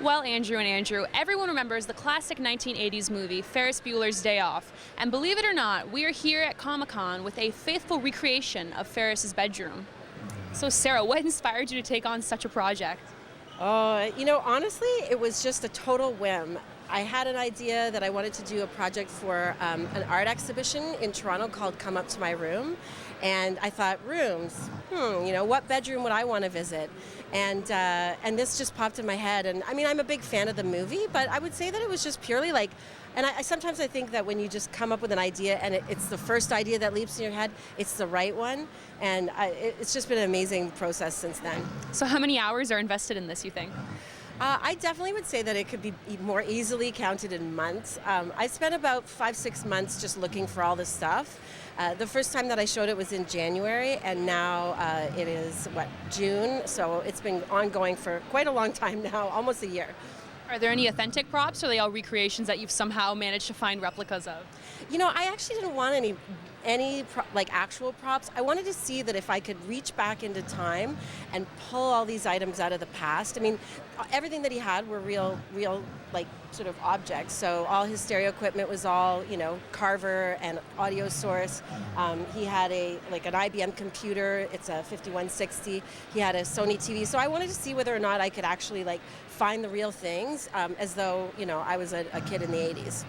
Well, Andrew, everyone remembers the classic 1980s movie, Ferris Bueller's Day Off. And believe it or not, we are here at Comic Con with a faithful recreation of Ferris's bedroom. So Sarah, what inspired you to take on such a project? Honestly, it was just a total whim. I had an idea that I wanted to do a project for an art exhibition in Toronto called Come Up to My Room. And I thought, rooms, what bedroom would I want to visit? And this just popped in my head. And I mean, I'm a big fan of the movie, but I would say that it was just purely like, and I sometimes I think that when you just come up with an idea and it's the first idea that leaps in your head, it's the right one. And it's just been an amazing process since then. So how many hours are invested in this, you think? I definitely would say that it could be more easily counted in months. I spent about 5-6 months just looking for all this stuff. The first time that I showed it was in January, and now it is, June? So it's been ongoing for quite a long time now, almost a year. Are there any authentic props, or are they all recreations that you've somehow managed to find replicas of? I actually didn't want any actual props. I wanted to see that if I could reach back into time and pull all these items out of the past. I mean, everything that he had were real sort of objects. So all his stereo equipment was all, Carver and audio source. He had an IBM computer. It's a 5160. He had a Sony TV. So I wanted to see whether or not I could actually find the real things as though, I was a kid in the 80s.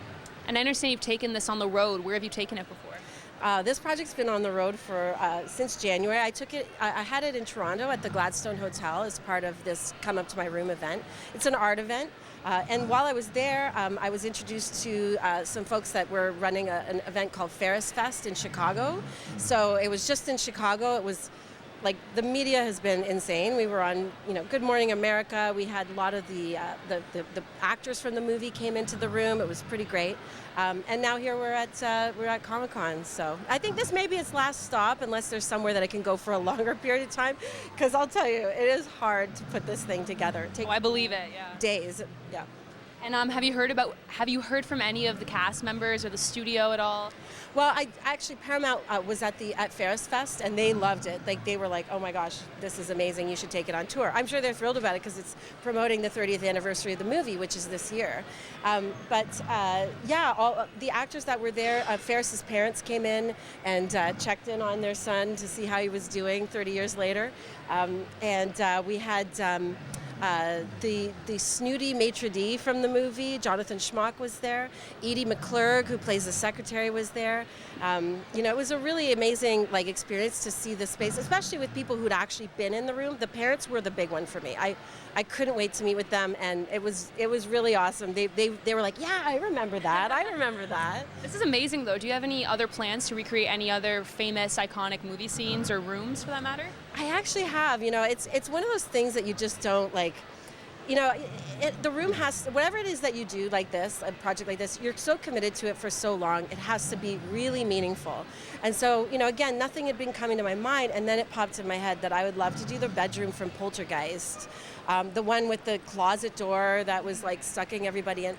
And I understand you've taken this on the road. Where have you taken it before? This project's been on the road for since January. I had it in Toronto at the Gladstone Hotel as part of this Come Up to My Room event. It's an art event. And while I was there, I was introduced to some folks that were running an event called Ferris Fest in Chicago. So it was just in Chicago. It was the media has been insane. We were on, Good Morning America. We had a lot of the actors from the movie came into the room. It was pretty great. And now here we're at Comic Con. So I think this may be its last stop, unless there's somewhere that I can go for a longer period of time. Because I'll tell you, it is hard to put this thing together. I believe it. Yeah. Days. Yeah. And have you heard from any of the cast members or the studio at all? Well, Paramount was at Ferris Fest, and they loved it. They were like, "Oh my gosh, this is amazing! You should take it on tour." I'm sure they're thrilled about it because it's promoting the 30th anniversary of the movie, which is this year. All the actors that were there, Ferris's parents came in and checked in on their son to see how he was doing 30 years later, we had. The snooty maitre d' from the movie, Jonathan Schmock, was there. Edie McClurg, who plays the secretary, was there. It was a really amazing experience to see the space, especially with people who'd actually been in the room. The parents were the big one for me. I couldn't wait to meet with them, and it was really awesome. They were like, "Yeah, I remember that. I remember that." This is amazing, though. Do you have any other plans to recreate any other famous, iconic movie scenes or rooms, for that matter? I actually have. It's one of those things that you just don't the room has, whatever it is that you do like this, a project like this, you're so committed to it for so long, it has to be really meaningful. And so, again, nothing had been coming to my mind, and then it popped in my head that I would love to do the bedroom from Poltergeist, the one with the closet door that was sucking everybody in.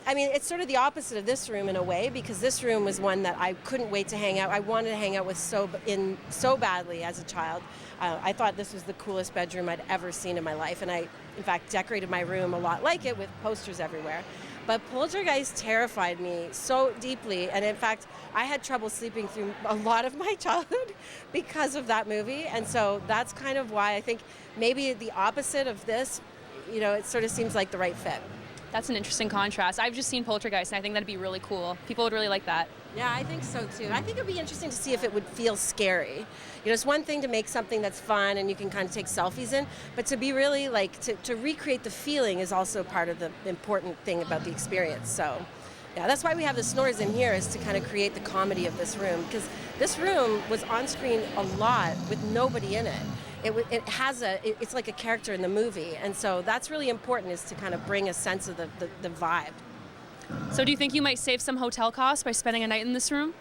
It's sort of the opposite of this room in a way, because this room was one that I couldn't wait to hang out. I wanted to hang out with so badly as a child. I thought this was the coolest bedroom I'd ever seen in my life, and I, in fact, decorated my room a lot like it with posters everywhere. But Poltergeist terrified me so deeply, and in fact, I had trouble sleeping through a lot of my childhood because of that movie, and so that's kind of why I think maybe the opposite of this, it sort of seems like the right fit. That's an interesting contrast. I've just seen Poltergeist, and I think that'd be really cool. People would really like that. Yeah, I think so too. I think it'd be interesting to see if it would feel scary. It's one thing to make something that's fun and you can kind of take selfies in, but to be really to recreate the feeling is also part of the important thing about the experience. So, yeah, that's why we have the snores in here, is to kind of create the comedy of this room, because this room was on screen a lot with nobody in it. It's like a character in the movie, and so that's really important, is to kind of bring a sense of the vibe. So do you think you might save some hotel costs by spending a night in this room?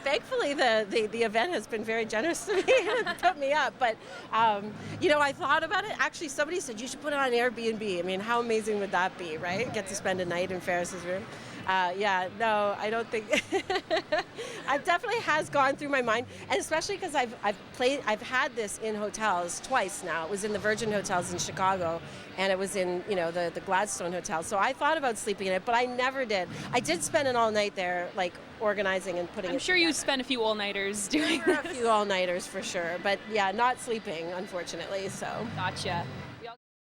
Thankfully, the event has been very generous to me and put me up. But, I thought about it. Actually, somebody said you should put it on Airbnb. I mean, how amazing would that be, right? Get to spend a night in Ferris's room. Yeah, no, I don't think. It definitely has gone through my mind, and especially because I've had this in hotels twice now. It was in the Virgin Hotels in Chicago, and it was in the Gladstone Hotel. So I thought about sleeping in it, but I never did. I did spend an all night there, like organizing and putting. I'm sure you spent a few all-nighters doing a few all-nighters for sure, but yeah, not sleeping, unfortunately. So gotcha.